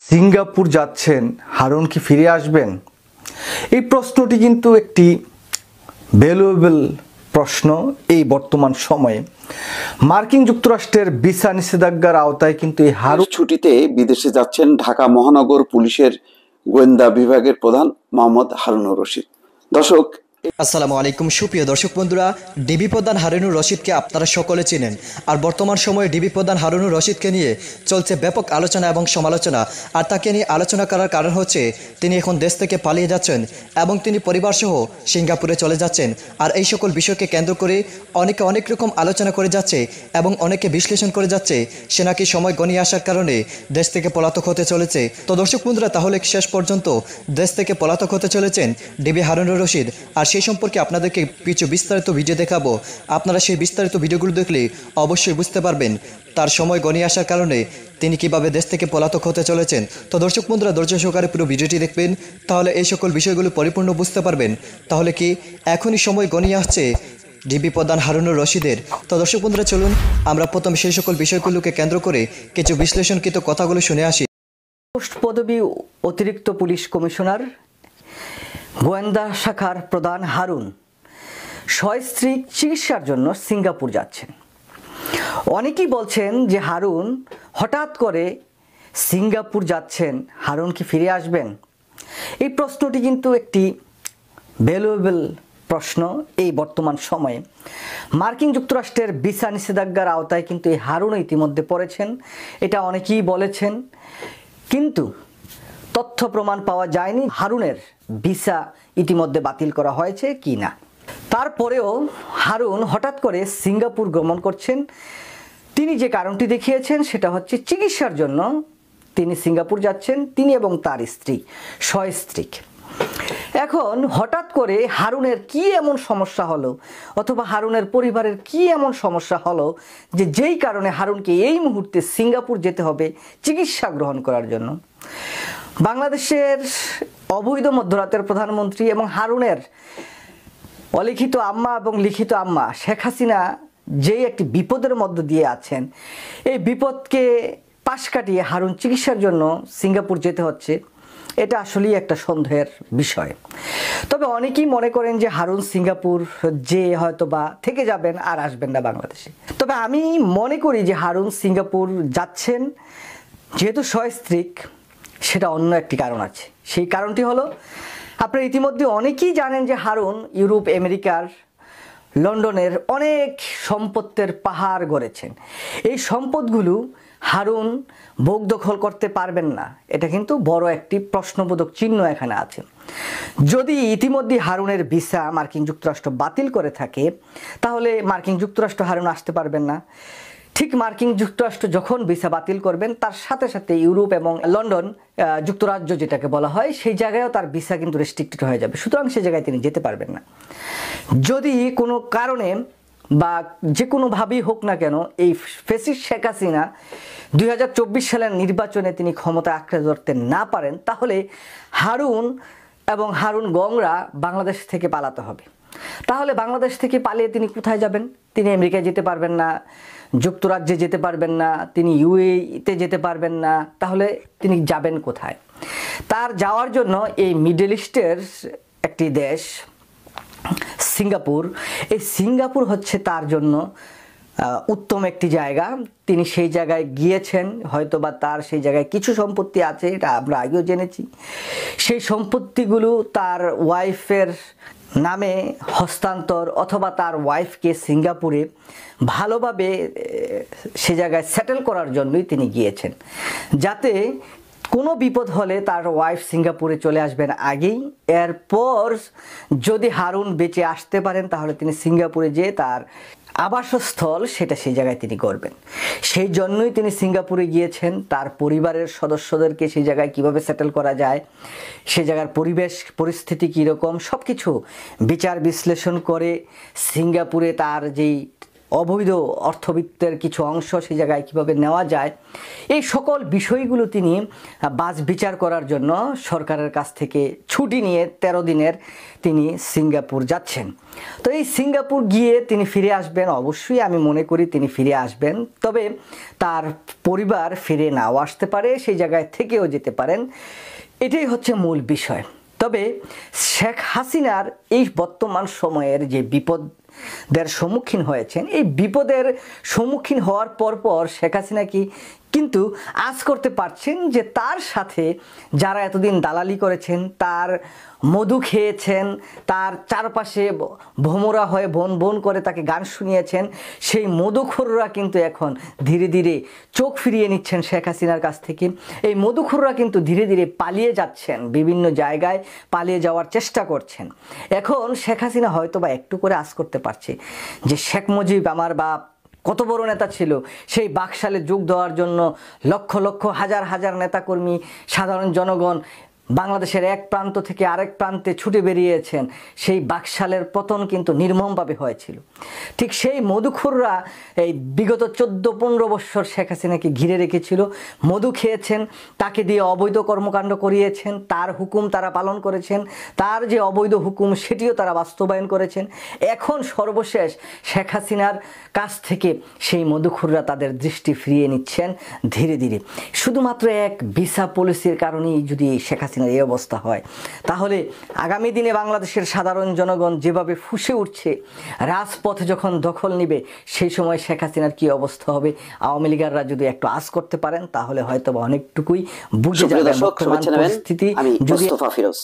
Singapore যাচ্ছেন, হারুন কি ফিরে আসবেন? এই প্রশ্নটি কিন্তু একটি ভ্যালুয়েবল প্রশ্ন। এই বর্তমান সময়ে মার্কিন যুক্তরাষ্ট্রের ভিসা নিষেধাজ্ঞার আওতায় কিন্তু এই হারুন ছুটিতে বিদেশে যাচ্ছেন ঢাকা মহানগর পুলিশের গোয়েন্দা বিভাগের প্রধান মোহাম্মদ হারুনুর রশিদ। দর্শক, আসসালামু আলাইকুম সুপ্রিয় দর্শক বন্ধুরা, ডিবি প্রধান হারুনুর রশিদকে আপনারা সকলে চিনেন। আর বর্তমান সময়ে ডিবি প্রধান হারুনুর রশিদকে নিয়ে চলছে ব্যাপক আলোচনা এবং সমালোচনা। আর তাকে নিয়ে আলোচনা করার কারণ হচ্ছে তিনি এখন দেশ থেকে পালিয়ে যাচ্ছেন এবং তিনি পরিবারসহ সিঙ্গাপুরে চলে যাচ্ছেন। আর এই সকল বিষয়কে কেন্দ্র করে অনেকে অনেক রকম আলোচনা করে যাচ্ছে এবং অনেকে বিশ্লেষণ করে যাচ্ছে সে নাকি সময় গণিয়ে আসার কারণে দেশ থেকে পলাতক হতে চলেছে। তো দর্শক বন্ধুরা, তাহলে শেষ পর্যন্ত দেশ থেকে পলাতক হতে চলেছেন ডিবি হারুনুর রশিদ। আর সেই সম্পর্কে আপনাদেরকে কিছু বিস্তারিত ভিডিও দেখাবো। আপনারা সেই বিস্তারিত ভিডিওগুলো দেখলে অবশ্যই বুঝতে পারবেন তার সময় গণিয়ে আসার কারণে তিনি কিভাবে দেশ থেকে পলাতক হতে চলেছেন। তো দর্শক বন্ধুরা, ধৈর্য সহকারে পুরো ভিডিওটি দেখবেন, তাহলে এই সকল বিষয়গুলো পরিপূর্ণ বুঝতে পারবেন। তাহলে কি এখনই সময় গণিয়ে আসছে ডিবি প্রধান হারুনুর রশিদের? তো দর্শক বন্ধুরা, চলুন আমরা প্রথম সেই সকল বিষয়গুলোকে কেন্দ্র করে কিছু বিশ্লেষণকৃত কথাগুলো শুনে আসি। পোস্ট পদবী অতিরিক্ত পুলিশ কমিশনার, গোয়েন্দা শাখার প্রধান হারুন সস্ত্রীক চিকিৎসার জন্য সিঙ্গাপুর যাচ্ছেন। অনেকেই বলছেন যে হারুন হঠাৎ করে সিঙ্গাপুর যাচ্ছেন, হারুন কি ফিরে আসবেন? এই প্রশ্নটি কিন্তু একটি ভ্যালুয়েবল প্রশ্ন। এই বর্তমান সময়ে মার্কিন যুক্তরাষ্ট্রের ভিসা নিষেধাজ্ঞার আওতায় কিন্তু এই হারুন ইতিমধ্যে পড়েছেন, এটা অনেকেই বলেছেন, কিন্তু তথ্য প্রমাণ পাওয়া যায়নি হারুনের ভিসা ইতিমধ্যে বাতিল করা হয়েছে কি না। তারপরেও হারুন হঠাৎ করে সিঙ্গাপুর গমন করছেন। তিনি যে কারণটি দেখিয়েছেন সেটা হচ্ছে চিকিৎসার জন্য তিনি সিঙ্গাপুর যাচ্ছেন, তিনি এবং তার স্ত্রী সস্ত্রীক। এখন হঠাৎ করে হারুনের কি এমন সমস্যা হলো, অথবা হারুনের পরিবারের কি এমন সমস্যা হলো যে যেই কারণে হারুনকে এই মুহূর্তে সিঙ্গাপুর যেতে হবে চিকিৎসা গ্রহণ করার জন্য? বাংলাদেশের অবৈধ মধ্যরাতের প্রধানমন্ত্রী এবং হারুনের অলিখিত আম্মা এবং লিখিত আম্মা শেখ হাসিনা যেই একটি বিপদের মধ্য দিয়ে আছেন, এই বিপদকে পাশ কাটিয়ে হারুন চিকিৎসার জন্য সিঙ্গাপুর যেতে হচ্ছে, এটা আসলেই একটা সন্দেহের বিষয়। তবে অনেকেই মনে করেন যে হারুন সিঙ্গাপুর যে হয়তো বা থেকে যাবেন, আর আসবেন না বাংলাদেশে। তবে আমি মনে করি যে হারুন সিঙ্গাপুর যাচ্ছেন যেহেতু সস্ত্রীক, সেটা অন্য একটি কারণ আছে। সেই কারণটি হলো, আপনারা ইতিমধ্যে অনেকেই জানেন যে হারুন ইউরোপ, আমেরিকার, লন্ডনের অনেক সম্পত্তির পাহাড় গড়েছেন। এই সম্পদগুলো হারুন ভোগ দখল করতে পারবেন না, এটা কিন্তু বড় একটি প্রশ্নবোধক চিহ্ন এখানে আছে। যদি ইতিমধ্যে হারুনের ভিসা মার্কিন যুক্তরাষ্ট্র বাতিল করে থাকে, তাহলে মার্কিন যুক্তরাষ্ট্র হারুন আসতে পারবেন না। ঠিক মার্কিন যুক্তরাষ্ট্র যখন ভিসা বাতিল করবেন, তার সাথে সাথে ইউরোপ এবং লন্ডন যুক্তরাজ্য যেটাকে বলা হয়, সেই জায়গায়ও তার ভিসা কিন্তু রেস্ট্রিক্টেড হয়ে যাবে। সুতরাং সেই জায়গায় তিনি যেতে পারবেন না। যদি কোনো কারণে বা যে কোনোভাবেই হোক না কেন এই ফ্যাসিস্ট শেখ হাসিনা 2024 সালের নির্বাচনে তিনি ক্ষমতা আঁকড়ে ধরতে না পারেন, তাহলে হারুন এবং হারুন গংরা বাংলাদেশ থেকে পালাতে হবে। তাহলে বাংলাদেশ থেকে পালিয়ে তিনি কোথায় যাবেন? তিনি আমেরিকায় যেতে পারবেন না, যুক্তরাজ্যে যেতে পারবেন না, তিনি ইউএইতে যেতে পারবেন না। তাহলে তিনি যাবেন কোথায়? তার যাওয়ার জন্য এই মিডল ইস্টের একটি দেশ সিঙ্গাপুর, এই সিঙ্গাপুর হচ্ছে তার জন্য উত্তম একটি জায়গা। তিনি সেই জায়গায় গিয়েছেন, হয়তোবা তার সেই জায়গায় কিছু সম্পত্তি আছে, এটা আমরা আগেও জেনেছি। সেই সম্পত্তিগুলো তার ওয়াইফের নামে হস্তান্তর, অথবা তার ওয়াইফকে সিঙ্গাপুরে ভালোভাবে সে জায়গায় সেটেল করার জন্যই তিনি গিয়েছেন, যাতে কোনো বিপদ হলে তার ওয়াইফ সিঙ্গাপুরে চলে আসবেন আগেই। এরপর যদি হারুন বেঁচে আসতে পারেন, তাহলে তিনি সিঙ্গাপুরে যেয়ে তার আবাসস্থল সেটা সেই জায়গায় তিনি করবেন। সেই জন্যই তিনি সিঙ্গাপুরে গিয়েছেন। তার পরিবারের সদস্যদেরকে সেই জায়গায় কিভাবে সেটেল করা যায়, সে জায়গার পরিবেশ পরিস্থিতি কীরকম, সব কিছু বিচার বিশ্লেষণ করে সিঙ্গাপুরে তার যেই অবৈধ অর্থবিত্তের কিছু অংশ সেই জায়গায় কীভাবে নেওয়া যায়, এই সকল বিষয়গুলো তিনি বাছ বিচার করার জন্য সরকারের কাছ থেকে ছুটি নিয়ে 13 দিনের তিনি সিঙ্গাপুর যাচ্ছেন। তো এই সিঙ্গাপুর গিয়ে তিনি ফিরে আসবেন, অবশ্যই আমি মনে করি তিনি ফিরে আসবেন, তবে তার পরিবার ফিরে নাও আসতে পারে, সেই জায়গায় থেকেও যেতে পারেন, এটাই হচ্ছে মূল বিষয়। তবে শেখ হাসিনার এই বর্তমান সময়ের যে বিপদের সম্মুখীন হয়েছেন, এই বিপদের সম্মুখীন হওয়ার পর শেখ হাসিনা কিন্তু আজ করতে পারছেন যে তার সাথে যারা এতদিন দালালি করেছেন, তার মধু খেয়েছেন, তার চারপাশে ভোমরা হয়ে বন করে তাকে গান শুনিয়েছেন, সেই মধুখোররা কিন্তু এখন ধীরে ধীরে চোখ ফিরিয়ে নিচ্ছেন শেখ হাসিনার কাছ থেকে। এই মধুখোররা কিন্তু ধীরে ধীরে পালিয়ে যাচ্ছেন, বিভিন্ন জায়গায় পালিয়ে যাওয়ার চেষ্টা করছেন। এখন শেখ হাসিনা হয়তো বা একটু করে আজ করতে পারছে যে শেখ মুজিব আমার বাপ কত বড় নেতা ছিল, সেই বাকশালে যোগ দেওয়ার জন্য লক্ষ লক্ষ হাজার হাজার নেতাকর্মী, সাধারণ জনগণ বাংলাদেশের এক প্রান্ত থেকে আরেক প্রান্তে ছুটে বেরিয়েছেন। সেই বাকশালের পতন কিন্তু নির্মমভাবে হয়েছিল। ঠিক সেই মধুখোররা এই বিগত 14-15 বৎসর শেখ হাসিনাকে ঘিরে রেখেছিল, মধু খেয়েছেন, তাকে দিয়ে অবৈধ কর্মকাণ্ড করিয়েছেন, তার হুকুম তারা পালন করেছেন, তার যে অবৈধ হুকুম সেটিও তারা বাস্তবায়ন করেছেন। এখন সর্বশেষ শেখ হাসিনার কাছ থেকে সেই মধুখোররা তাদের দৃষ্টি ফিরিয়ে নিচ্ছেন ধীরে ধীরে। শুধুমাত্র এক ভিসা পলিসির কারণেই যদি শেখ হাসিনার এই অবস্থা হয়, তাহলে আগামী দিনে বাংলাদেশের সাধারণ জনগণ যেভাবে ফুঁসে উঠছে, রাজপথে যখন দখল নিবে, সেই সময় শেখ হাসিনার কি অবস্থা হবে, আওয়ামী লীগাররা যদি একটু আজ করতে পারেন তাহলে হয়তো অনেকটুকুই বুঝে যাবে বর্তমান পরিস্থিতি। আমি মোস্তফা ফিরোজ।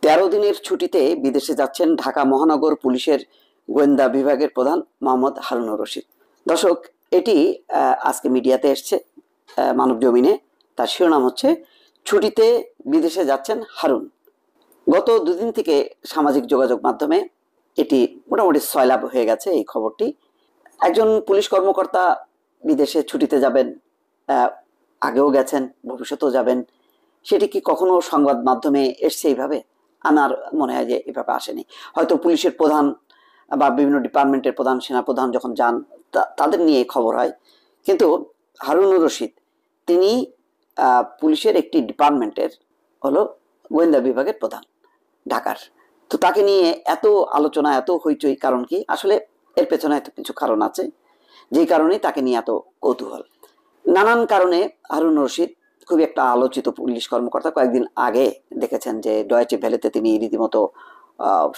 13 দিনের ছুটিতে বিদেশে যাচ্ছেন ঢাকা মহানগর পুলিশের গোয়েন্দা বিভাগের প্রধান মোহাম্মদ হারুনুর রশিদ। দর্শক, এটি আজকে মিডিয়াতে এসছে, মানব জমিনে। তার শিরোনাম হচ্ছে ছুটিতে বিদেশে যাচ্ছেন হারুন। গত 2 দিন থেকে সামাজিক যোগাযোগ মাধ্যমে এটি মোটামুটি সয়লাভ হয়ে গেছে এই খবরটি। একজন পুলিশ কর্মকর্তা বিদেশে ছুটিতে যাবেন, আগেও গেছেন, ভবিষ্যতেও যাবেন, সেটি কি কখনো সংবাদ মাধ্যমে এসছে এইভাবে? আমার মনে হয় যে এভাবে আসেনি। হয়তো পুলিশের প্রধান বা বিভিন্ন ডিপার্টমেন্টের প্রধান, সেনাপ্রধান যখন যান তাদের নিয়ে খবর হয়, কিন্তু হারুনুর রশিদ তিনি পুলিশের একটি ডিপার্টমেন্টের হলো গোয়েন্দা বিভাগের প্রধান ঢাকার। তো তাকে নিয়ে এত আলোচনা, এত হইচই, কারণ কি? আসলে এর পেছনে এত কিছু কারণ আছে, যেই কারণে তাকে নিয়ে এত কৌতূহল। নানান কারণে হারুনুর রশিদ খুবই একটা আলোচিত পুলিশ কর্মকর্তা। কয়েকদিন আগে দেখেছেন যে ডয়েচে ভেলেতে তিনি রীতিমতো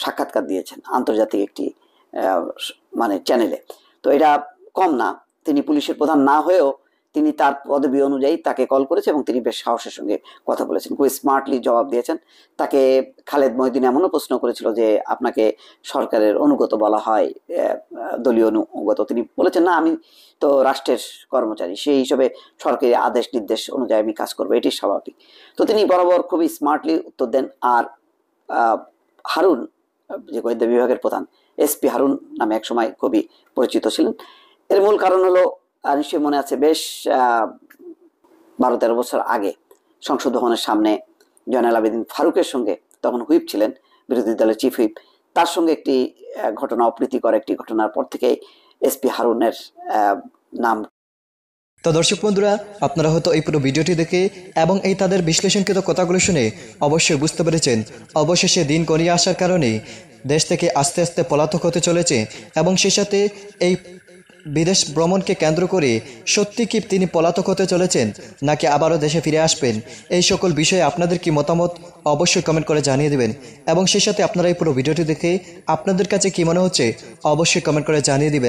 সাক্ষাৎকার দিয়েছেন আন্তর্জাতিক একটি চ্যানেলে। তো এটা কম না, তিনি পুলিশের প্রধান না হয়েও তিনি তার পদবি অনুযায়ী তাকে কল করেছে এবং তিনি বেশ সাহসের সঙ্গে কথা বলেছেন, খুব স্মার্টলি জবাব দিয়েছেন। তাকে খালেদ মহিউদ্দিন এমনও প্রশ্ন করেছিল যে আপনাকে সরকারের অনুগত বলা হয়, দলীয় অনুগত? তিনি বলেছেন না, আমি তো রাষ্ট্রের কর্মচারী, সেই হিসেবে সরকারি আদেশ নির্দেশ অনুযায়ী আমি কাজ করবো, এটি স্বাভাবিক। তো তিনি বরাবর খুবই স্মার্টলি উত্তর দেন। আর হারুন, যে গোয়েন্দা বিভাগের প্রধান, এসপি হারুন নামে একসময় খুবই পরিচিত ছিলেন। এর মূল কারণ হলো, নিশ্চয়ই মনে আছে, বেশ 12-13 বছর আগে সংসদ ভবনের সামনে জয়নাল আবেদিন ফারুকের সঙ্গে, তখন হুইপ ছিলেন, বিরোধী দলের চিফ হুইপ, তার সঙ্গে একটি ঘটনা, অপ্রীতিকর একটি ঘটনার পর থেকে এসপি হারুনের নাম। তো দর্শক বন্ধুরা, আপনারা হয়তো এই পুরো ভিডিওটি দেখে এবং এই তাদের বিশ্লেষণকৃত কথাগুলো শুনে অবশ্যই বুঝতে পেরেছেন অবশেষে দিন গড়িয়ে আসার কারণে দেশ থেকে আস্তে আস্তে পলাতক হতে চলেছে, এবং সেই সাথে এই বিদেশ ভ্রমণকে কেন্দ্র করে সত্যি কি তিনি পলাতক হতে চলেছেন নাকি আবারও দেশে ফিরে আসবেন, এই সকল বিষয়ে আপনাদের কি মতামত অবশ্যই কমেন্ট করে জানিয়ে দেবেন। এবং সেই সাথে আপনারা এই পুরো ভিডিওটি দেখে আপনাদের কাছে কি মনে হচ্ছে অবশ্যই কমেন্ট করে জানিয়ে দিবেন।